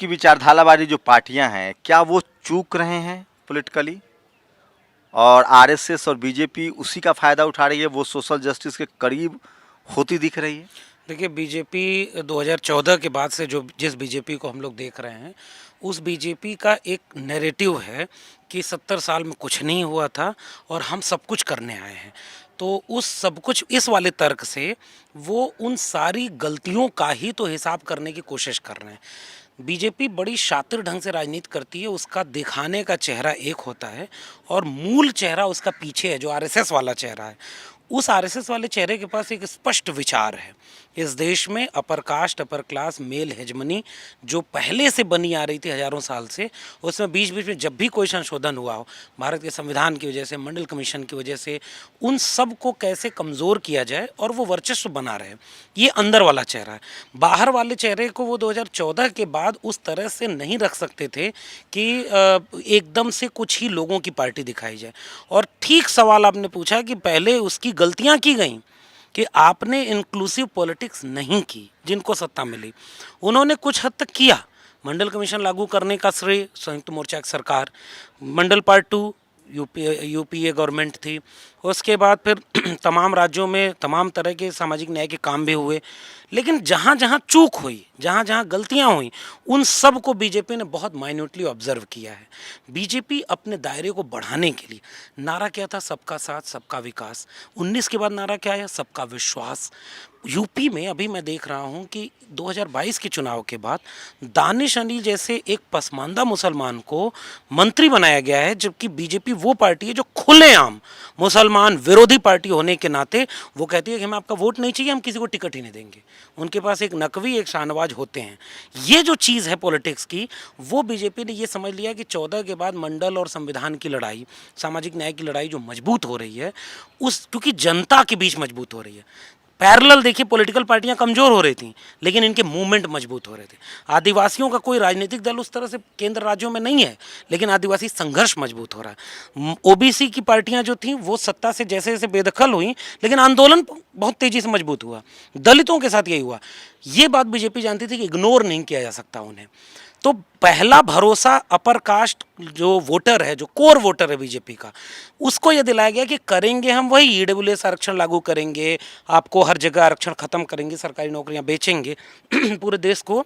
की विचारधारा वाली जो पार्टियां हैं, क्या वो चूक रहे हैं पॉलिटिकली, और आरएसएस और बीजेपी उसी का फ़ायदा उठा रही है, वो सोशल जस्टिस के करीब होती दिख रही है? देखिए, बीजेपी 2014 के बाद से जो जिस बीजेपी को हम लोग देख रहे हैं, उस बीजेपी का एक नैरेटिव है कि 70 साल में कुछ नहीं हुआ था और हम सब कुछ करने आए हैं। तो उस सब कुछ इस वाले तर्क से वो उन सारी गलतियों का ही तो हिसाब करने की कोशिश कर रहे हैं। बीजेपी बड़ी शातिर ढंग से राजनीति करती है, उसका दिखाने का चेहरा एक होता है और मूल चेहरा उसका पीछे है, जो आरएसएस वाला चेहरा है। उस आरएसएस वाले चेहरे के पास एक स्पष्ट विचार है। इस देश में upper caste, upper class, male hegemony जो पहले से बनी आ रही थी हजारों साल से, उसमें बीच बीच में जब भी कोई संशोधन हुआ हो, भारत के संविधान की वजह से, मंडल कमीशन की वजह से, उन सब को कैसे कमज़ोर किया जाए और वो वर्चस्व बना रहे, ये अंदर वाला चेहरा है। बाहर वाले चेहरे को वो 2014 के बाद उस तरह से नहीं रख सकते थे कि एकदम से कुछ ही लोगों की पार्टी दिखाई जाए। और ठीक सवाल आपने पूछा कि पहले उसकी गलतियां की गई कि आपने इंक्लूसिव पॉलिटिक्स नहीं की। जिनको सत्ता मिली उन्होंने कुछ हद तक किया। मंडल कमीशन लागू करने का श्रेय संयुक्त मोर्चा की सरकार, मंडल पार्ट 2 यूपीए गवर्नमेंट थी। उसके बाद फिर तमाम राज्यों में तमाम तरह के सामाजिक न्याय के काम भी हुए। लेकिन जहाँ जहाँ चूक हुई, जहाँ जहाँ गलतियाँ हुई, उन सब को बीजेपी ने बहुत माइन्यूटली ऑब्जर्व किया है। बीजेपी अपने दायरे को बढ़ाने के लिए नारा क्या था? सबका साथ, सबका विकास। 19 के बाद नारा क्या है? सबका विश्वास। यूपी में अभी मैं देख रहा हूँ कि 2022 के चुनाव के बाद दानिश अली जैसे एक पसमानदा मुसलमान को मंत्री बनाया गया है, जबकि बीजेपी वो पार्टी है जो खुलेआम मुसलमान विरोधी पार्टी होने के नाते वो कहती है कि हमें आपका वोट नहीं चाहिए, हम किसी को टिकट ही नहीं देंगे। उनके पास एक नकवी, एक शाहनवाज होते हैं। ये जो चीज़ है पॉलिटिक्स की, वो बीजेपी ने ये समझ लिया कि 14 के बाद मंडल और संविधान की लड़ाई, सामाजिक न्याय की लड़ाई जो मजबूत हो रही है, उस क्योंकि जनता के बीच मजबूत हो रही है। पैरेलल देखिए, पॉलिटिकल पार्टियां कमज़ोर हो रही थी लेकिन इनके मूवमेंट मजबूत हो रहे थे। आदिवासियों का कोई राजनीतिक दल उस तरह से केंद्र राज्यों में नहीं है, लेकिन आदिवासी संघर्ष मजबूत हो रहा है। ओबीसी की पार्टियां जो थीं वो सत्ता से जैसे जैसे बेदखल हुई, लेकिन आंदोलन बहुत तेज़ी से मजबूत हुआ। दलितों के साथ यही हुआ। ये बात बीजेपी जानती थी कि इग्नोर नहीं किया जा सकता उन्हें। तो पहला भरोसा अपर कास्ट जो वोटर है, जो कोर वोटर है बीजेपी का, उसको ये दिलाया गया कि करेंगे हम वही, ईडब्ल्यूएस आरक्षण लागू करेंगे, आपको हर जगह आरक्षण खत्म करेंगे, सरकारी नौकरियां बेचेंगे, पूरे देश को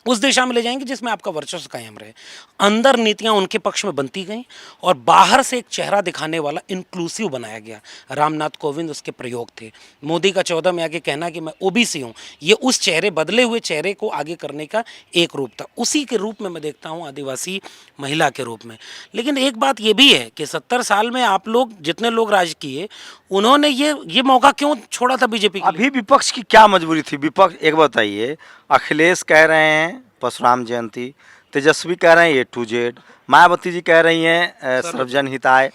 उस दिशा में ले जाएंगे जिसमें आपका वर्चस्व कायम रहे। अंदर नीतियां उनके पक्ष में बनती गईं और बाहर से एक चेहरा दिखाने वाला इंक्लूसिव बनाया गया। रामनाथ कोविंद उसके प्रयोग थे। मोदी का 14 में आके कहना कि मैं ओबीसी हूं, ये उस चेहरे, बदले हुए चेहरे को आगे करने का एक रूप था। उसी के रूप में मैं देखता हूं आदिवासी महिला के रूप में। लेकिन एक बात यह भी है कि 70 साल में आप लोग जितने लोग राज किए, उन्होंने ये मौका क्यों छोड़ा था बीजेपी के लिए? अभी विपक्ष की क्या मजबूरी थी? विपक्ष, एक बताइए, अखिलेश कह रहे हैं परशुराम जयंती, तेजस्वी कह रहे हैं A to Z, Mayawati ji कह रही हैं सर्वजन हिताय,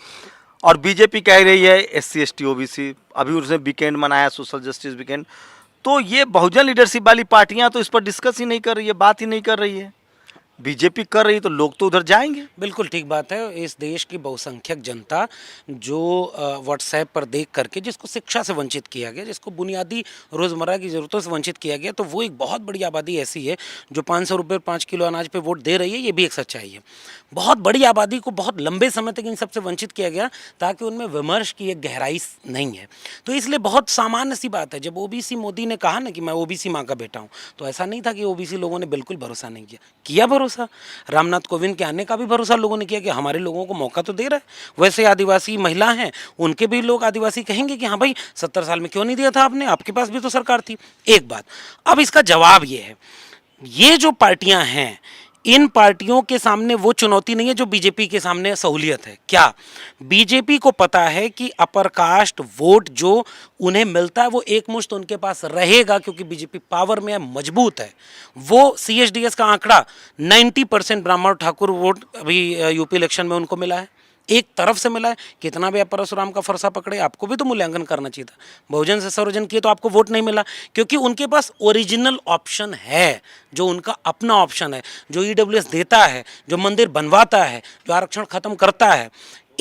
और बीजेपी कह रही है SC ST OBC। अभी उसने वीकेंड मनाया, सोशल जस्टिस वीकेंड। तो ये बहुजन लीडरशिप वाली पार्टियां तो इस पर डिस्कस ही नहीं कर रही है, बात ही नहीं कर रही है। बीजेपी कर रही तो लोग तो उधर जाएंगे। बिल्कुल ठीक बात है। इस देश की बहुसंख्यक जनता जो व्हाट्सएप पर देख करके, जिसको शिक्षा से वंचित किया गया, जिसको बुनियादी रोज़मर्रा की ज़रूरतों से वंचित किया गया, तो वो एक बहुत बड़ी आबादी ऐसी है जो 500 रुपये 5 किलो अनाज पे वोट दे रही है। ये भी एक सच्चाई है। बहुत बड़ी आबादी को बहुत लंबे समय तक इन सबसे वंचित किया गया ताकि उनमें विमर्श की एक गहराई नहीं है। तो इसलिए बहुत सामान्य सी बात है, जब ओबीसी मोदी ने कहा ना कि मैं ओबीसी माँ का बेटा हूँ, तो ऐसा नहीं था कि ओबीसी लोगों ने बिल्कुल भरोसा नहीं किया भरोसा। रामनाथ कोविंद के आने का भी भरोसा लोगों ने किया कि हमारे लोगों को मौका तो दे रहा है। वैसे आदिवासी महिला हैं, उनके भी लोग आदिवासी कहेंगे कि हाँ भाई, 70 साल में क्यों नहीं दिया था आपने, आपके पास भी तो सरकार थी। एक बात। अब इसका जवाब ये है, ये जो पार्टियां हैं, इन पार्टियों के सामने वो चुनौती नहीं है जो बीजेपी के सामने सहूलियत है। क्या बीजेपी को पता है कि अपर कास्ट वोट जो उन्हें मिलता है वो एक मुश्त उनके पास रहेगा, क्योंकि बीजेपी पावर में है, मजबूत है। वो CSDS का आंकड़ा 90% ब्राह्मण ठाकुर वोट अभी यूपी इलेक्शन में उनको मिला है, एक तरफ से मिला है। कितना भी आप परशुराम का फरसा पकड़े, आपको भी तो मूल्यांकन करना चाहिए था। बहुजन से सर्वजन किए तो आपको वोट नहीं मिला, क्योंकि उनके पास ओरिजिनल ऑप्शन है, जो उनका अपना ऑप्शन है, जो ईडब्ल्यूएस देता है, जो मंदिर बनवाता है, जो आरक्षण खत्म करता है।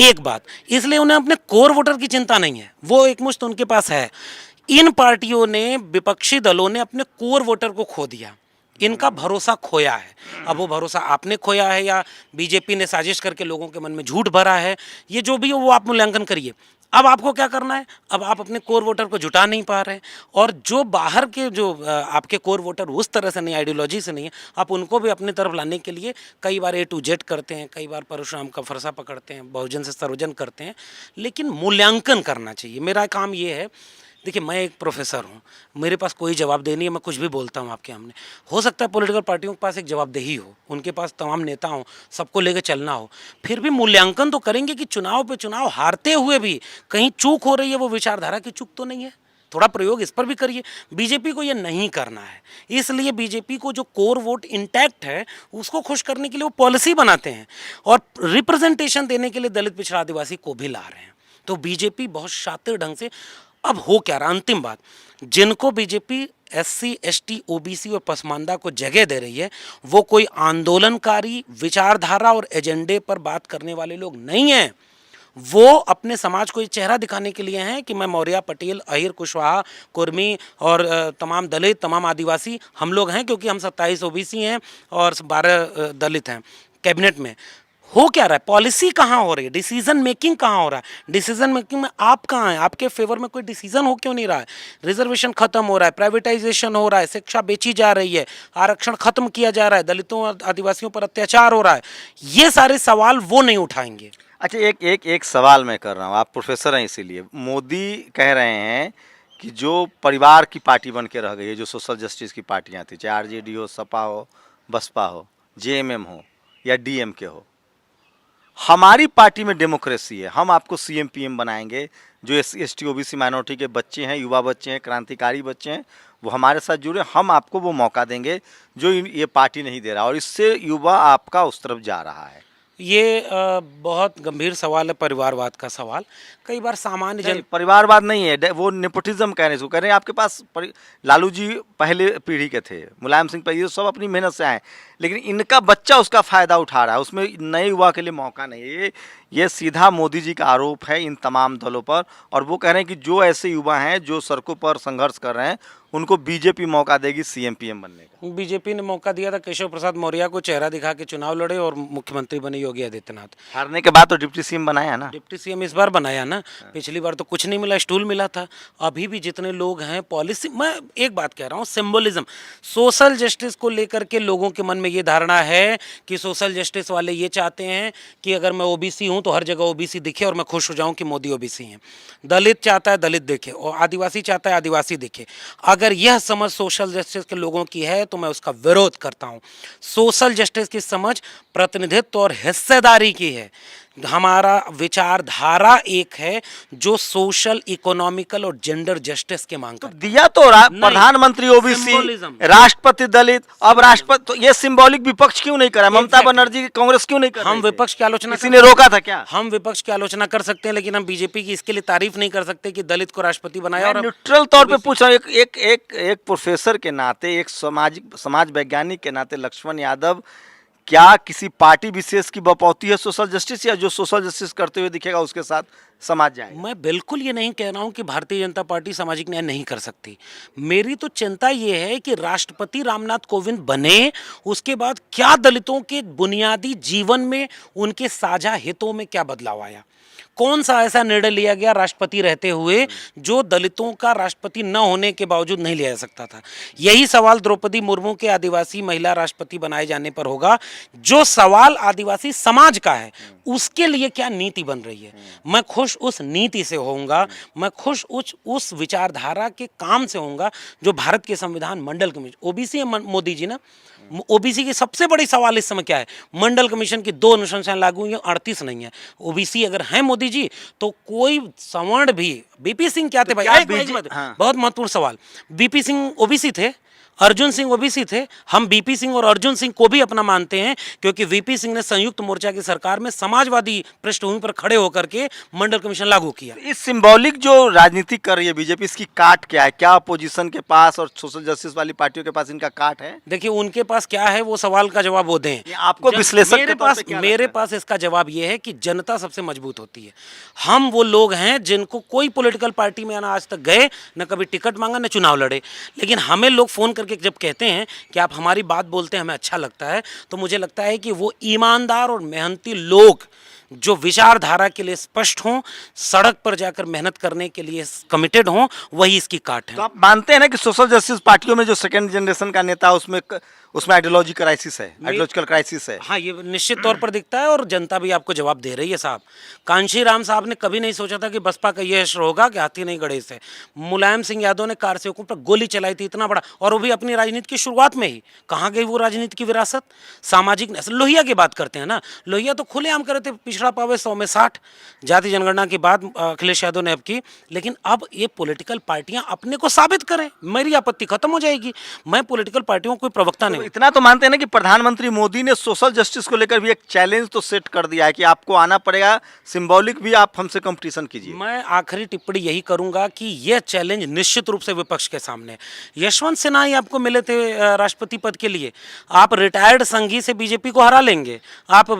एक बात, इसलिए उन्हें अपने कोर वोटर की चिंता नहीं है, वो एक मुश्त उनके पास है। इन पार्टियों ने, विपक्षी दलों ने अपने कोर वोटर को खो दिया। इनका भरोसा खोया है। अब वो भरोसा आपने खोया है या बीजेपी ने साजिश करके लोगों के मन में झूठ भरा है, ये जो भी हो वो आप मूल्यांकन करिए। अब आपको क्या करना है, अब आप अपने कोर वोटर को जुटा नहीं पा रहे हैं, और जो बाहर के जो आपके कोर वोटर उस तरह से नहीं, आइडियोलॉजी से नहीं है, आप उनको भी अपनी तरफ लाने के लिए कई बार A to Z करते हैं, कई बार परशुराम का फरसा पकड़ते हैं, बहुजन से सर्वजन करते हैं। लेकिन मूल्यांकन करना चाहिए। मेरा काम ये है, देखिए मैं एक प्रोफेसर हूँ, मेरे पास कोई जवाबदेही नहीं है, मैं कुछ भी बोलता हूँ आपके सामने। हो सकता है पॉलिटिकल पार्टियों के पास एक जवाबदेही हो, उनके पास तमाम नेता हों, सबको लेकर चलना हो, फिर भी मूल्यांकन तो करेंगे कि चुनाव पे चुनाव हारते हुए भी कहीं चूक हो रही है, वो विचारधारा की चूक तो नहीं है। थोड़ा प्रयोग इस पर भी करिए। बीजेपी को ये नहीं करना है, इसलिए बीजेपी को जो कोर वोट इंटैक्ट है उसको खुश करने के लिए वो पॉलिसी बनाते हैं और रिप्रेजेंटेशन देने के लिए दलित पिछड़ा आदिवासी को भी ला रहे हैं। तो बीजेपी बहुत शातिर ढंग से, अब हो क्या रहा, अंतिम बात, जिनको बीजेपी SC ST OBC और पसमानदा को जगह दे रही है वो कोई आंदोलनकारी विचारधारा और एजेंडे पर बात करने वाले लोग नहीं हैं। वो अपने समाज को ये चेहरा दिखाने के लिए हैं कि मैं मौर्य, पटेल, अहिर, कुशवाहा, कुर्मी और तमाम दलित, तमाम आदिवासी हम लोग हैं, क्योंकि हम 27 OBC हैं और 12 दलित हैं कैबिनेट में। हो क्या रहा है, पॉलिसी कहाँ हो रही है, डिसीजन मेकिंग कहाँ हो रहा है, डिसीजन मेकिंग में आप कहाँ हैं, आपके फेवर में कोई डिसीजन हो क्यों नहीं रहा है। रिजर्वेशन खत्म हो रहा है, प्राइवेटाइजेशन हो रहा है, शिक्षा बेची जा रही है, आरक्षण खत्म किया जा रहा है, दलितों और आदिवासियों पर अत्याचार हो रहा है, ये सारे सवाल वो नहीं उठाएंगे। अच्छा, एक सवाल मैं कर रहा हूँ, आप प्रोफेसर हैं इसीलिए। मोदी कह रहे हैं कि जो परिवार की पार्टी बन के रह गई है, जो सोशल जस्टिस की पार्टियाँ थी, चाहे RJD हो, सपा हो, बसपा हो, JMM हो या DMK हो, हमारी पार्टी में डेमोक्रेसी है, हम आपको CM PM बनाएंगे। जो SC ST OBC माइनॉरिटी के बच्चे हैं, युवा बच्चे हैं, क्रांतिकारी बच्चे हैं, वो हमारे साथ जुड़े, हम आपको वो मौका देंगे जो ये पार्टी नहीं दे रहा, और इससे युवा आपका उस तरफ जा रहा है। ये बहुत गंभीर सवाल है, परिवारवाद का सवाल। कई बार सामान्य जन, परिवारवाद नहीं है, वो नेपोटिज्म कह रहे हैं, इसको कह रहे हैं। आपके पास लालू जी पहले पीढ़ी के थे, मुलायम सिंह पर, ये सब अपनी मेहनत से आए, लेकिन इनका बच्चा उसका फायदा उठा रहा है, उसमें नए युवा के लिए मौका नहीं है। ये सीधा मोदी जी का आरोप है इन तमाम दलों पर, और वो कह रहे हैं कि जो ऐसे युवा हैं जो सड़कों पर संघर्ष कर रहे हैं उनको बीजेपी मौका देगी CM PM बनने का। बीजेपी ने मौका दिया था केशव प्रसाद मौर्य को, चेहरा दिखा के चुनाव लड़े और मुख्यमंत्री बने योगी आदित्यनाथ। हारने के बाद तो डिप्टी CM बनाया ना, डिप्टी CM इस बार बनाया ना, पिछली बार तो कुछ नहीं मिला, स्टूल मिला था। अभी भी जितने लोग हैं पॉलिसी, मैं एक बात कह रहा हूँ, सिंबलिज्म, सोशल जस्टिस को लेकर के लोगों के मन में ये धारणा है कि सोशल जस्टिस वाले ये चाहते हैं कि अगर मैं OBC हूँ तो हर जगह OBC दिखे और मैं खुश हो जाऊँ कि मोदी OBC हैं। दलित चाहता है दलित दिखे, और आदिवासी चाहता है आदिवासी दिखे। अगर यह समझ सोशल जस्टिस के लोगों की है तो मैं उसका विरोध करता हूँ। सोशल जस्टिस की समझ प्रतिनिधित्व और हिस्सेदारी की है। हमारा विचारधारा एक है जो सोशल, इकोनॉमिकल और जेंडर जस्टिस के मांग करता है। दिया तो प्रधानमंत्री OBC, राष्ट्रपति दलित, अब राष्ट्रपति, तो ये सिंबॉलिक विपक्ष क्यों नहीं करा? ममता बनर्जी कांग्रेस क्यों नहीं कर रही? हम विपक्ष की आलोचना, किसी ने रोका था क्या? हम विपक्ष की आलोचना कर सकते हैं, लेकिन हम बीजेपी की इसके लिए तारीफ नहीं कर सकते कि दलित को राष्ट्रपति बनाया। और न्यूट्रल तौर पे पूछ रहा हूँ, एक प्रोफेसर के नाते, एक समाज वैज्ञानिक के नाते, लक्ष्मण यादव, क्या किसी पार्टी विशेष की बपौती है सोशल जस्टिस, या जो सोशल जस्टिस करते हुए दिखेगा उसके साथ समाज जाएगा? मैं बिल्कुल ये नहीं कह रहा हूं कि भारतीय जनता पार्टी सामाजिक न्याय नहीं कर सकती। मेरी तो चिंता ये है कि राष्ट्रपति रामनाथ कोविंद बने, उसके बाद क्या दलितों के बुनियादी जीवन में, उनके साझा हितों में क्या बदलाव आया? कौन सा ऐसा निर्णय लिया गया राष्ट्रपति रहते हुए जो दलितों का राष्ट्रपति न होने के बावजूद नहीं लिया जा सकता था? यही सवाल द्रौपदी मुर्मू के आदिवासी महिला राष्ट्रपति बनाए जाने पर होगा। जो सवाल आदिवासी समाज का है उसके लिए क्या नीति बन रही है, मैं खुश उस नीति से होऊंगा, मैं खुश उस विचारधारा के काम से होऊंगा जो भारत के संविधान मंडल कमीशन, OBC है मोदी जी ना, OBC की सबसे बड़ी सवाल इस समय क्या है? मंडल कमीशन की 2 अनुशंसाएं लागू हुई हैं, 38 नहीं है। OBC अगर हैं मोदी जी तो कोई सवर्ण भी, BP सिंह क्या थे भाई? बहुत महत्वपूर्ण सवाल। BP सिंह OBC थे, अर्जुन सिंह OBC थे। हम BP सिंह और अर्जुन सिंह को भी अपना मानते हैं, क्योंकि VP सिंह ने संयुक्त मोर्चा की सरकार में समाजवादी पृष्ठभूमि पर खड़े होकर के मंडल कमीशन लागू किया। इस सिंबॉलिक जो राजनीति कर रही है बीजेपी, इसकी काट क्या है? क्या अपोजिशन के पास और सोशल जस्टिस वाली पार्टियों के पास इनका काट है? देखिए, उनके पास क्या है वो सवाल का जवाब वो दें। आपको विश्लेषक मेरे पास इसका जवाब ये है कि जनता सबसे मजबूत होती है। हम वो लोग हैं जिनको कोई पॉलिटिकल पार्टी में ना आज तक गए, न कभी टिकट मांगा, न चुनाव लड़े, लेकिन हमें लोग फोन करके करके जब कहते हैं कि आप हमारी बात बोलते हैं हमें अच्छा लगता है, तो मुझे लगता है कि वो ईमानदार और मेहनती लोग जो विचारधारा के लिए स्पष्ट हों, सड़क पर जाकर मेहनत करने के लिए कमिटेड हों, वही इसकी काट है। तो आप मानते हैं ना कि सोशल जस्टिस पार्टियों में जो सेकंड जनरेशन का नेता है उसमें आइडियोलॉजी क्राइसिस है, आइडियोलॉजिकल क्राइसिस है। हाँ, ये निश्चित तौर पर दिखता है और जनता भी आपको जवाब दे रही है साहब। कांशी राम साहब ने कभी नहीं सोचा था कि बसपा का ये यश होगा कि हाथी नहीं गणेश है। मुलायम सिंह यादव ने कार सेवकों पर गोली चलाई थी, इतना बड़ा, और वो भी अपनी राजनीति की शुरुआत में ही। कहाँ गई वो राजनीति की विरासत? सामाजिक लोहिया की बात करते हैं ना, लोहिया तो खुलेआम करे थे पिछड़ा पावे 100 में 60 जाति जनगणना की बात अखिलेश यादव ने अब की। लेकिन अब ये पॉलिटिकल पार्टियां अपने को साबित करें, मेरी आपत्ति खत्म हो जाएगी। मैं पॉलिटिकल पार्टियों को कोई प्रवक्ता नहीं। इतना तो मानते हैं ना कि प्रधानमंत्री मोदी ने सोशल जस्टिस को लेकर भी एक चैलेंज तो सेट कर दिया है कि आपको आना पड़ेगा, सिंबॉलिक भी आप हमसे कंपटीशन कीजिए। मैं आखिरी टिप्पणी यही करूंगा कि यह चैलेंज निश्चित रूप से विपक्ष के सामने है। यशवंत सिन्हा ही आपको मिले थे राष्ट्रपति पद के लिए, आप रिटायर्ड संघी से बीजेपी को हरा लेंगे। आप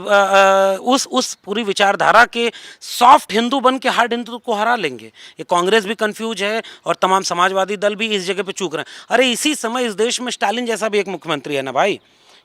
उस पूरी विचारधारा के सॉफ्ट हिंदू बन के हार्ड हिंदू को हरा लेंगे। ये कांग्रेस भी कंफ्यूज है और तमाम समाजवादी दल भी इस जगह पे चूक रहे हैं। अरे इसी समय इस देश में स्टालिन जैसा भी एक मुख्यमंत्री है ना भाई।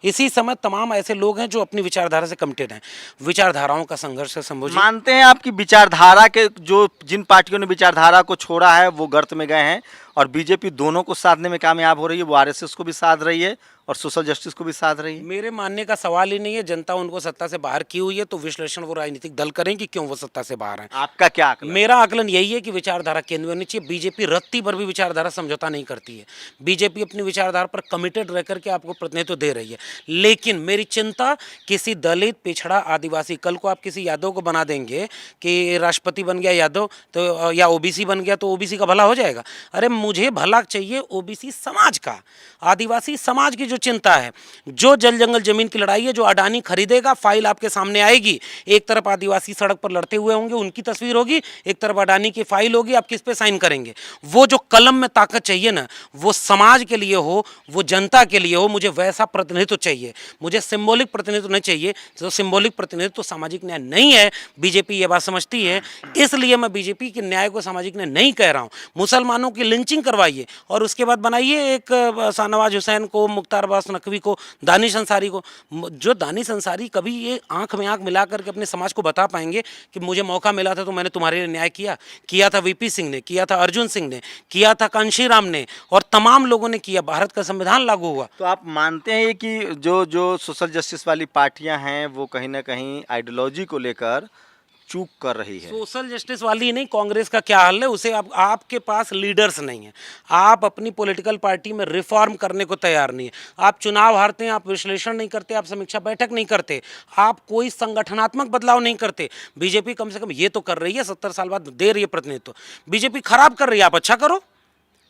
इसी समय तमाम ऐसे लोग हैं जो अपनी विचारधारा से कमिटेड हैं। विचारधाराओं का संघर्ष से संबोधित मानते हैं आपकी विचारधारा के जो जिन पार्टियों ने विचारधारा को छोड़ा है वो गर्त में गए हैं और बीजेपी दोनों को साधने में कामयाब हो रही है। वो आरएसएस को भी साध रही है और सोशल जस्टिस को भी साध रही है। मेरे मानने का सवाल ही नहीं है। जनता उनको सत्ता से बाहर की हुई है, तो विश्लेषण वो राजनीतिक दल करें कि क्यों वो सत्ता से बाहर हैं। आपका क्या आकलन? मेरा आकलन यही है कि विचारधारा केंद्र में होनी चाहिए। बीजेपी रत्ती पर भी विचारधारा समझौता नहीं करती है। बीजेपी अपनी विचारधारा पर कमिटेड रह करके आपको प्रतिनिधित्व दे रही है। लेकिन मेरी चिंता किसी दलित, पिछड़ा, आदिवासी, कल को आप किसी यादव को बना देंगे कि राष्ट्रपति बन गया यादव तो, या ओबीसी बन गया तो ओबीसी का भला हो जाएगा। अरे मुझे भला चाहिए ओबीसी समाज का, आदिवासी समाज की जो चिंता है। जो जल जंगल जमीन की लड़ाई है, जो अडानी खरीदेगा, फाइल आपके सामने आएगी। एक तरफ आदिवासी सड़क पर लड़ते हुए होंगे, उनकी तस्वीर होगी, एक तरफ अडानी की फाइल होगी, आप किस पे साइन करेंगे? वो जो कलम में ताकत चाहिए ना, वो समाज के लिए हो, वो जनता के लिए हो। मुझे वैसा प्रतिनिधित्व चाहिए। मुझे सिंबॉलिक प्रतिनिधित्व नहीं चाहिए। जो सिंबॉलिक प्रतिनिधित्व सामाजिक न्याय नहीं है, बीजेपी ये बात समझती है। इसलिए मैं बीजेपी के न्याय को सामाजिक न्याय नहीं कह रहा हूँ। मुसलमानों की लिंचिंग करवाइए और उसके बाद बनाइए एक शाहनवाज हुसैन को, मुख्तार अब्बास नकवी को, दानिश अंसारी को। जो दानिश अंसारी कभी ये आंख में आंख मिला करके अपने समाज को बता पाएंगे कि मुझे मौका मिला था तो मैंने तुम्हारे लिए न्याय किया था। वीपी सिंह ने किया था, अर्जुन सिंह ने किया था, कांशी राम ने और तमाम लोगों ने किया। भारत का संविधान लागू हुआ। तो आप मानते हैं कि जो सोशल जस्टिस वाली पार्टियां हैं वो कहीं ना कहीं आइडियोलॉजी को लेकर चूक कर रही है? सोशल जस्टिस वाली नहीं, कांग्रेस का क्या हाल है उसे आपके पास लीडर्स नहीं है। आप अपनी पॉलिटिकल पार्टी में रिफॉर्म करने को तैयार नहीं है। आप चुनाव हारते हैं, आप विश्लेषण नहीं करते, आप समीक्षा बैठक नहीं करते, आप कोई संगठनात्मक बदलाव नहीं करते। बीजेपी कम से कम ये तो कर रही है, 70 साल बाद दे रही है प्रतिनिधित्व। बीजेपी खराब कर रही है, आप अच्छा करो।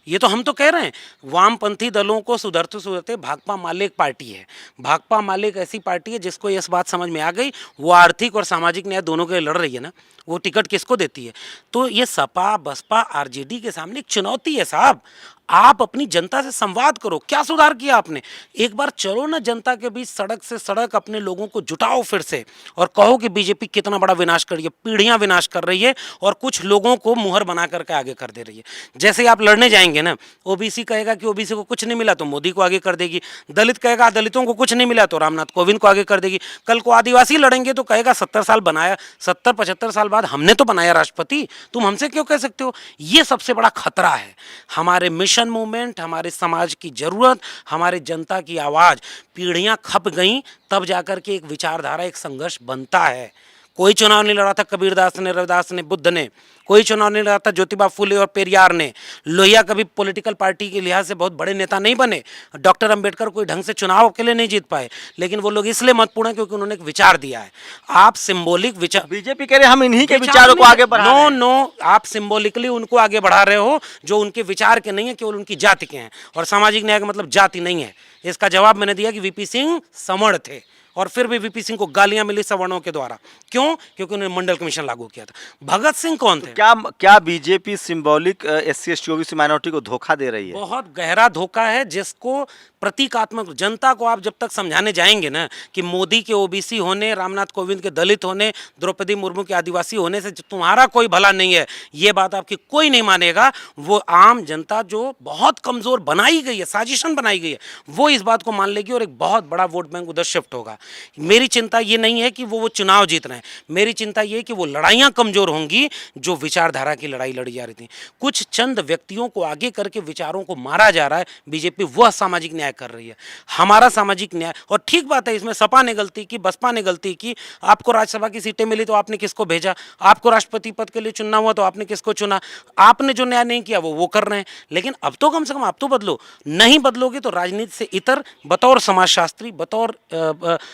ये तो हम तो कह रहे हैं। वामपंथी दलों को सुधरते सुधरते भाकपा माले एक पार्टी है। भाकपा माले एक ऐसी पार्टी है जिसको यह बात समझ में आ गई, वो आर्थिक और सामाजिक न्याय दोनों के लिए लड़ रही है ना। वो टिकट किसको देती है? तो ये सपा, बसपा, आरजेडी के सामने एक चुनौती है साहब। आप अपनी जनता से संवाद करो। क्या सुधार किया आपने? एक बार चलो ना जनता के बीच, सड़क से सड़क, अपने लोगों को जुटाओ फिर से और कहो कि बीजेपी कितना बड़ा विनाश कर रही है, पीढ़ियां विनाश कर रही है और कुछ लोगों को मुहर बना करके आगे कर दे रही है। जैसे आप लड़ने जाएंगे ना, ओबीसी कहेगा कि ओबीसी को कुछ नहीं मिला तो मोदी को आगे कर देगी। दलित कहेगा दलितों को कुछ नहीं मिला तो रामनाथ कोविंद को आगे कर देगी। कल को आदिवासी लड़ेंगे तो कहेगा 70 साल बनाया, 70-75 साल बाद हमने तो बनाया राष्ट्रपति, तुम हमसे क्यों कह सकते हो? ये सबसे बड़ा खतरा है। हमारे मिशन मूवमेंट, हमारे समाज की जरूरत, हमारे जनता की आवाज, पीढ़ियां खप गईं तब जाकर के एक विचारधारा, एक संघर्ष बनता है। कोई चुनाव नहीं लड़ा था कबीरदास ने, रविदास ने, बुद्ध ने। कोई चुनाव नहीं लड़ा था ज्योतिबा फुले और पेरियार ने। लोहिया कभी पॉलिटिकल पार्टी के लिहाज से बहुत बड़े नेता नहीं बने। डॉक्टर अंबेडकर कोई ढंग से चुनाव के लिए नहीं जीत पाए, लेकिन वो लोग इसलिए महत्वपूर्ण है क्योंकि उन्होंने एक विचार दिया है। आप सिंबॉलिक विचार, बीजेपी कह रहे हम इन्हीं के विचारों को आगे बढ़ा रहे हैं। नो, आप सिंबॉलिकली उनको आगे बढ़ा रहे हो जो उनके विचार के नहीं है, केवल उनकी जाति के हैं। और सामाजिक न्याय का मतलब जाति नहीं है। इसका जवाब मैंने दिया कि वीपी सिंह सवर्ण थे और फिर भी वीपी सिंह को गालियां मिली सवर्णों के द्वारा। क्यों? क्योंकि उन्होंने मंडल कमीशन लागू किया था। भगत सिंह कौन थे? क्या क्या BJP symbolic SC ST OBC minority को धोखा दे रही है? बहुत गहरा धोखा है, जिसको प्रतीकात्मक जनता को आप जब तक समझाने जाएंगे ना कि मोदी के ओबीसी होने, रामनाथ कोविंद के दलित होने, द्रौपदी मुर्मू के आदिवासी होने से तुम्हारा कोई भला नहीं है, ये बात आपकी कोई नहीं मानेगा। वो आम जनता जो बहुत कमजोर बनाई गई है, साजिशन बनाई गई है, वो इस बात को मान लेगी और एक बहुत बड़ा वोट बैंक उधर शिफ्ट होगा। मेरी चिंता ये नहीं है कि वो चुनाव जीत रहे हैं, मेरी चिंता ये है कि वो लड़ाइयां कमजोर होंगी जो विचारधारा की लड़ाई लड़ी जा रही थी। कुछ चंद व्यक्तियों को आगे करके विचारों को मारा जा रहा है। बीजेपी वह सामाजिक न्याय कर रही है, हमारा सामाजिक न्याय। और ठीक बात है, इसमें सपा ने गलती की, बसपा ने गलती की। आपको राज्यसभा की सीटें मिली तो आपने किसको भेजा, आपको राष्ट्रपति पद के लिए चुनना हुआ तो आपने किसको चुना। आपने जो न्याय नहीं किया वो कर रहे हैं। लेकिन अब तो कम से कम आप तो बदलो। नहीं बदलोगे तो राजनीति से इतर, बतौर समाजशास्त्री, बतौर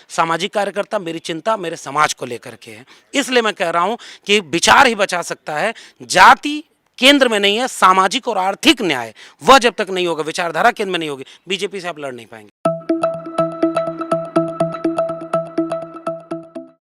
सामाजिक कार्यकर्ता, मेरी चिंता मेरे समाज को लेकर के है। इसलिए मैं कह रहा हूं कि विचार ही बचा सकता है, जाति केंद्र में नहीं है, सामाजिक और आर्थिक न्याय वह जब तक नहीं होगा, विचारधारा केंद्र में नहीं होगी, बीजेपी से आप लड़ नहीं पाएंगे।